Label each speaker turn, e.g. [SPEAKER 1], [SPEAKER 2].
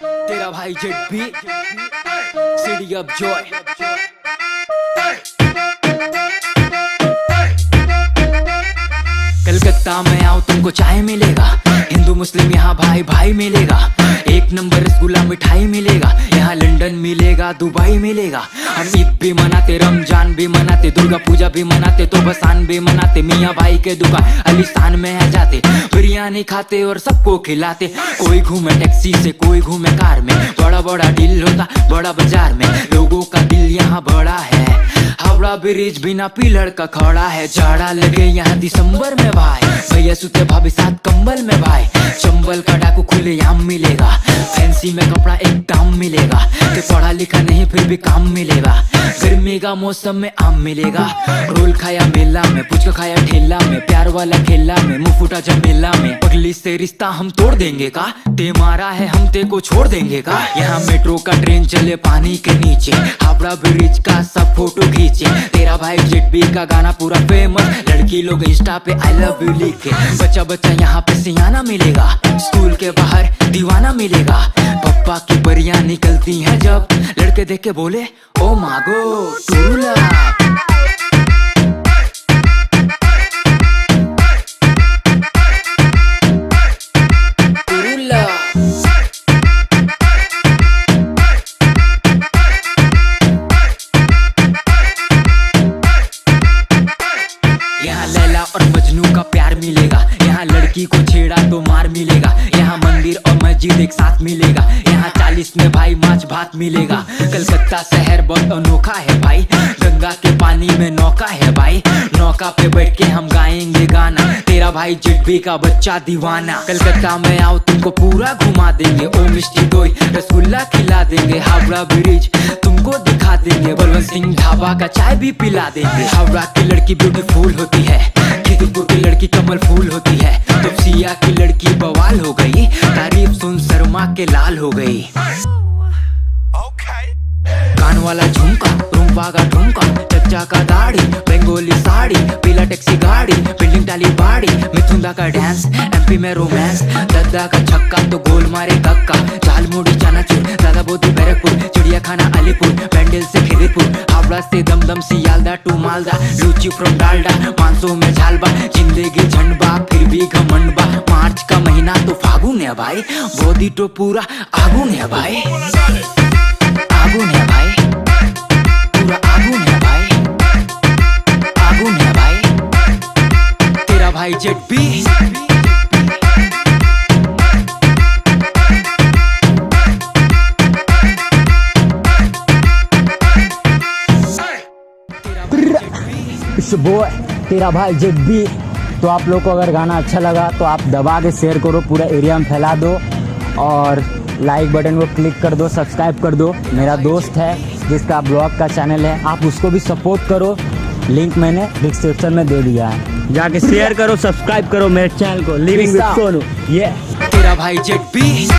[SPEAKER 1] तेरा भाई jet be city of joy. Calcutta में आओ तुमको चाय मिलेगा, हिंदू मुस्लिम यहाँ भाई भाई मिलेगा। एक नंबर रसगुल्ला मिठाई मिलेगा, यहाँ लंदन मिलेगा दुबई मिलेगा। हम ईद भी मनाते, रमजान भी मनाते, दुर्गा पूजा भी मनाते, तो बसान भी मनाते। मियाँ भाई के दुकान अलीस्तान में है जाते, बिरयानी खाते और सबको खिलाते। कोई घूमे टैक्सी से, कोई घूमे कार में, बड़ा बड़ा डील होता बड़ा बाजार में। लोगों का दिल यहाँ बड़ा है, हावड़ा ब्रिज बिना पिलर का खड़ा है। जाड़ा लगे यहाँ दिसंबर में भाई, भैया सुते भाभी साथ कंबल में भाई। चंबल का डाकू खुले आम मिलेगा, फैंसी में कपड़ा एक दाम मिलेगा। तो पढ़ा लिखा नहीं फिर भी काम मिलेगा, गर्मी का मौसम में आम मिलेगा। रोल खाया मेला में, पुचका खाया ठेला में, प्यार वाला खेला में, मुंह फूटा जमेला में। पगली से रिश्ता हम तोड़ देंगे का, ते मारा है हम ते को छोड़ देंगे का। यहाँ मेट्रो का ट्रेन चले पानी के नीचे, हावड़ा ब्रिज का सब फोटो खींचे। तेरा भाई जेट बी का गाना पूरा फेमस, लड़की लोग इंस्टा पे आई लव यू लिखे। बच्चा बच्चा यहाँ पे सियाना मिलेगा, स्कूल के बाहर दीवाना मिलेगा। पप्पा की परियां निकलती हैं जब, लड़के देख के बोले ओ मागो टूला। यहाँ लैला और मजनू का प्यार मिलेगा, यहाँ लड़की को छेड़ा तो मार मिलेगा। यहाँ मंदिर और मस्जिद एक साथ मिलेगा, यहाँ 40 में भाई माछ भात मिलेगा। कलकत्ता शहर बहुत अनोखा है भाई, गंगा के पानी में नौका है भाई। नौका पे बैठ के हम गाएंगे गाना, तेरा भाई जेट बी का बच्चा दीवाना। कलकत्ता में आओ तुमको पूरा घुमा देंगे, ओ मिष्टी दोई रसगुल्ला खिला देंगे। हावड़ा ब्रिज तुमको दिखा देंगे, बलवंत सिंह ढाबा का चाय भी पिला देंगे। हावड़ा की लड़की ब्यूटीफुल होती है, खिदुपुर की लड़की कमल फूल होती है, तुपसिया की लड़की बवाल हो गई, तारीफ सुन शर्मा के लाल हो गई। कान वाला झुमका, रूम्बा का ठुमका, चच्चा का दाढ़ी, बंगाली साड़ी, पीला टैक्सी गाड़ी, बिल्डिंग टाली बाड़ी, मिथुंदा का डांस, एमपी में रोमांस, दद्दा का छक्का तो गोल मारे कक्का। झालमुड़ी चनाचूर, दादा बोधी बैरकपुर, चिड़िया खाना अलीपुर, पैंडल से खिदीपुर, हावड़ा से दमदम सियालदा टू मालदा, लूची फ्रॉम डालडा, 500 में झालबा, जिंदगी झंडबा फिर भी घमंडबा। मार्च का महीना तो फागुन है भाई, बोधी तो पूरा आगुन है भाई, आगुन है भाई, पूरा आगुन है भाई, आगुन है भाई। तेरा भाई जेट बी
[SPEAKER 2] बॉय तेरा भाई जेट बी। तो आप लोग को अगर गाना अच्छा लगा तो आप दबा के शेयर करो, पूरा एरिया में फैला दो और लाइक बटन को क्लिक कर दो, सब्सक्राइब कर दो। मेरा दोस्त है जिसका ब्लॉग का चैनल है, आप उसको भी सपोर्ट करो, लिंक मैंने डिस्क्रिप्शन में दे दिया है, जाके शेयर करो, सब्सक्राइब करो मेरे चैनल को लिविंग विद सोनू। ये
[SPEAKER 1] तेरा भाई जेट बी।